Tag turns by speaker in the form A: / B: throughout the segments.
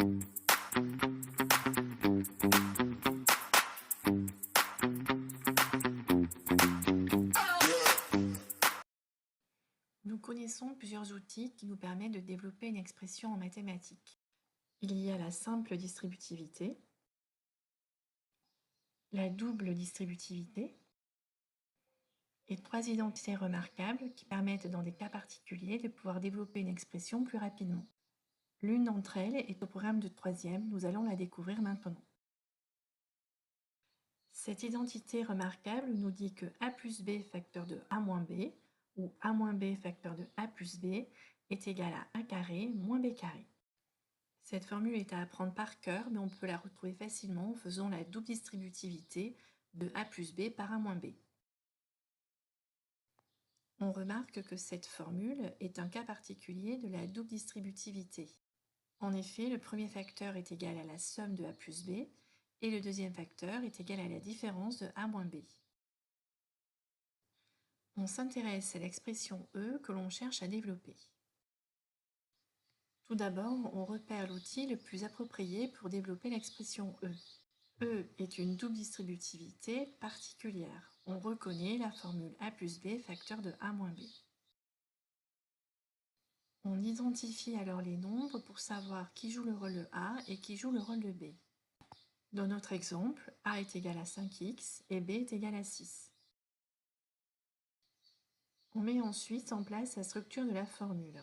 A: Nous connaissons plusieurs outils qui nous permettent de développer une expression en mathématiques. Il y a la simple distributivité, la double distributivité et 3 identités remarquables qui permettent dans des cas particuliers de pouvoir développer une expression plus rapidement. L'une d'entre elles est au programme de 3e, nous allons la découvrir maintenant. Cette identité remarquable nous dit que a plus b facteur de a moins b ou a moins b facteur de a plus b est égal à a carré moins b carré. Cette formule est à apprendre par cœur, mais on peut la retrouver facilement en faisant la double distributivité de a plus b par a moins b. On remarque que cette formule est un cas particulier de la double distributivité. En effet, le premier facteur est égal à la somme de a plus b et le deuxième facteur est égal à la différence de a moins b. On s'intéresse à l'expression e que l'on cherche à développer. Tout d'abord, on repère l'outil le plus approprié pour développer l'expression e. E est une double distributivité particulière. On reconnaît la formule a plus b facteur de a moins b. On identifie alors les nombres pour savoir qui joue le rôle de a et qui joue le rôle de b. Dans notre exemple, a est égal à 5x et b est égal à 6. On met ensuite en place la structure de la formule.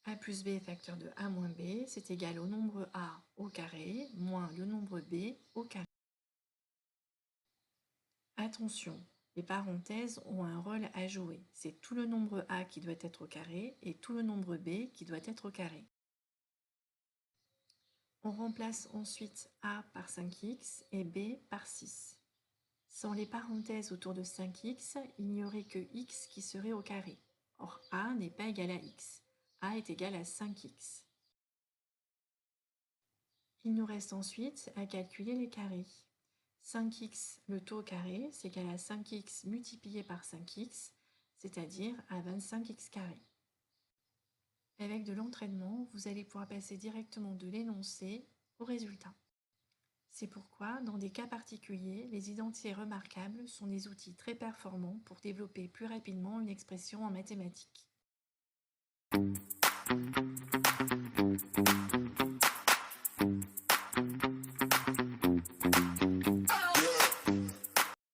A: A plus b facteur de a moins b, c'est égal au nombre a au carré moins le nombre b au carré. Attention, les parenthèses ont un rôle à jouer. C'est tout le nombre a qui doit être au carré et tout le nombre b qui doit être au carré. On remplace ensuite a par 5x et b par 6. Sans les parenthèses autour de 5x, il n'y aurait que x qui serait au carré. Or, a n'est pas égal à x. A est égal à 5x. Il nous reste ensuite à calculer les carrés. 5x, le tout au carré, c'est égal à 5x multiplié par 5x, c'est-à-dire à 25x carré. Avec de l'entraînement, vous allez pouvoir passer directement de l'énoncé au résultat. C'est pourquoi, dans des cas particuliers, les identités remarquables sont des outils très performants pour développer plus rapidement une expression en mathématiques.